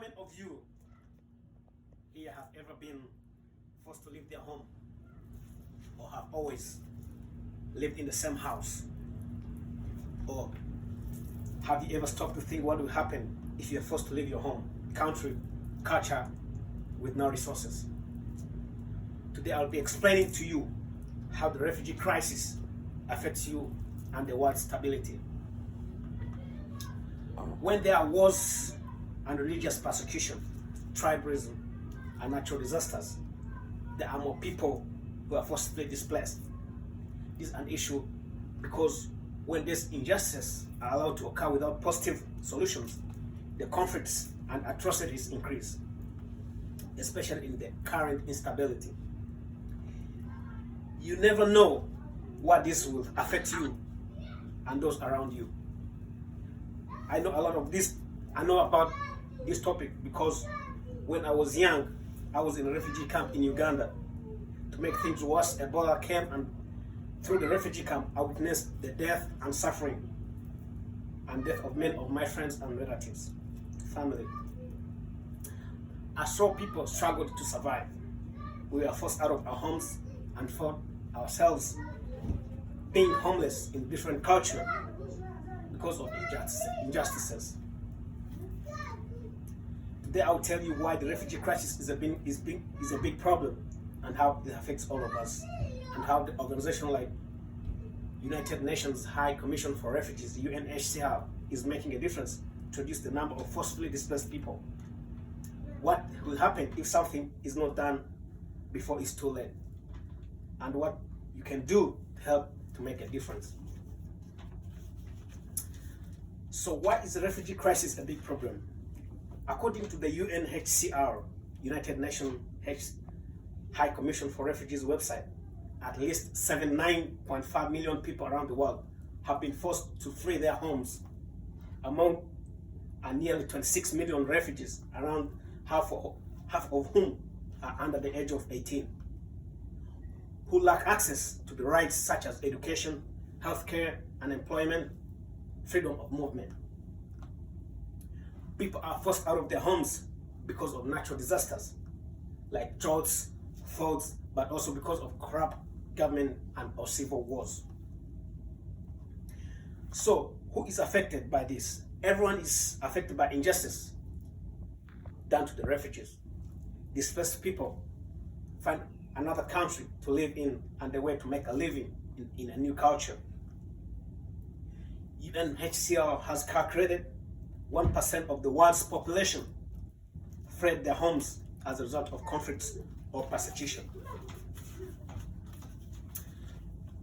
many of you here have ever been forced to leave their home or have always lived in the same house? Or have you ever stopped to think what will happen if you're forced to leave your home, country, culture with no resources? Today I'll be explaining to you how the refugee crisis affects you and the world's stability. When there are wars and religious persecution, tribalism, and natural disasters, there are more people who are forcibly displaced. This is an issue because when these injustices are allowed to occur without positive solutions, the conflicts and atrocities increase, especially in the current instability. You never know what this will affect you and those around you. I know a lot of this. I know about this topic because when I was young, I was in a refugee camp in Uganda. To make things worse, Ebola came, and through the refugee camp, I witnessed the death and suffering and death of many of my friends and relatives, family. I saw people struggle to survive. We were forced out of our homes and found ourselves being homeless in different cultures because of injustices. Today I'll tell you why the refugee crisis is a big problem and how it affects all of us, and how the organization like United Nations High Commission for Refugees, UNHCR, is making a difference to reduce the number of forcibly displaced people. What will happen if something is not done before it's too late, and what you can do to help to make a difference. So why is the refugee crisis a big problem? According to the UNHCR, United Nations High Commission for Refugees website, at least 79.5 million people around the world have been forced to flee their homes. Among nearly 26 million refugees, around half of whom are under the age of 18, who lack access to the rights such as education, healthcare, unemployment, freedom of movement. People are forced out of their homes because of natural disasters like droughts, floods, but also because of corrupt government and or civil wars. So who is affected by this? Everyone is affected by injustice done to the refugees. Displaced people find another country to live in and the way to make a living in a new culture. UNHCR has calculated 1% of the world's population fled their homes as a result of conflicts or persecution.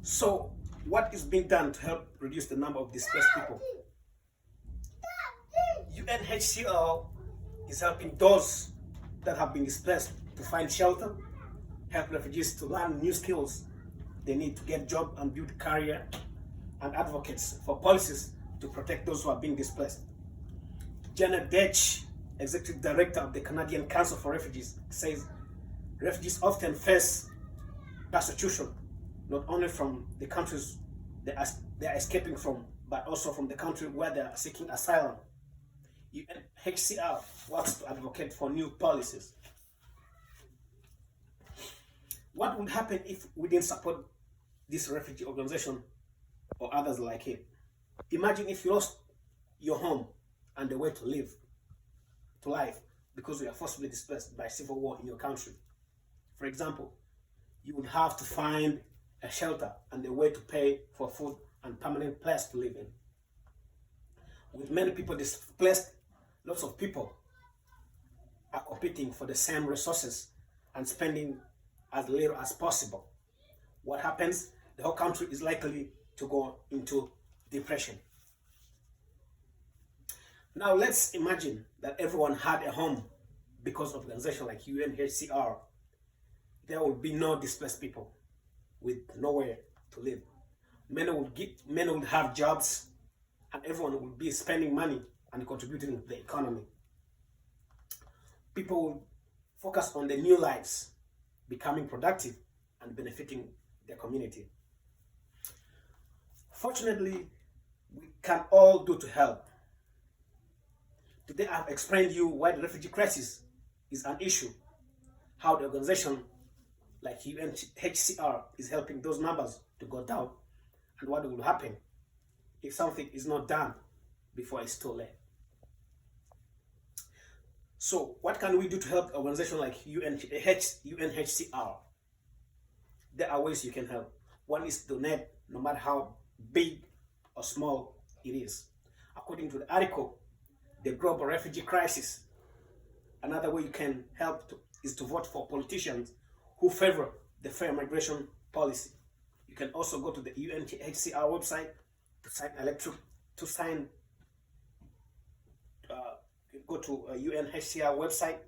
So, what is being done to help reduce the number of displaced people? UNHCR is helping those that have been displaced to find shelter, help refugees to learn new skills they need to get job and build career, and advocates for policies to protect those who are being displaced. Janet Detch, Executive Director of the Canadian Council for Refugees, says refugees often face persecution not only from the countries they are escaping from, but also from the country where they are seeking asylum. UNHCR works to advocate for new policies. What would happen if we didn't support this refugee organization or others like it? Imagine if you lost your home and the way to live, to life, because you are forcibly displaced by civil war in your country. For example, you would have to find a shelter and a way to pay for food and permanent place to live in. With many people displaced, lots of people are competing for the same resources and spending as little as possible. What happens? The whole country is likely to go into depression. Now let's imagine that everyone had a home because of organizations like UNHCR. There will be no displaced people with nowhere to live. Many would have jobs, and everyone will be spending money and contributing to the economy. People will focus on their new lives, becoming productive and benefiting their community. Fortunately, we can all do to help. Today I've explained to you why the refugee crisis is an issue, how the organization like UNHCR is helping those numbers to go down, and what will happen if something is not done before it's too late. So what can we do to help an organization like UNHCR? There are ways you can help. One is donate, no matter how big or small it is. According to the article, the global refugee crisis, another way you can help is to vote for politicians who favor the fair migration policy. You can also go to the UNHCR website go to a UNHCR website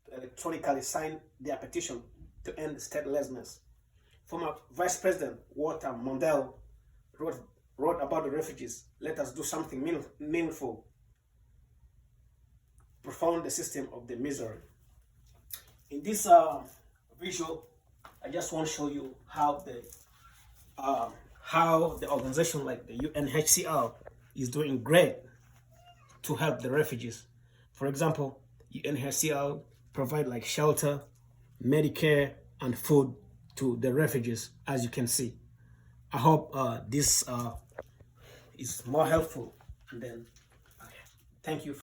to electronically sign their petition to end statelessness. Former Vice President Walter Mondale wrote about the refugees. Let us do something meaningful. Profound the system of the misery. In this visual, I just want to show you how the organization like the UNHCR is doing great to help the refugees. For example, UNHCR provide like shelter, Medicare, and food to the refugees, as you can see. I hope this is more helpful. And then, okay. Thank you.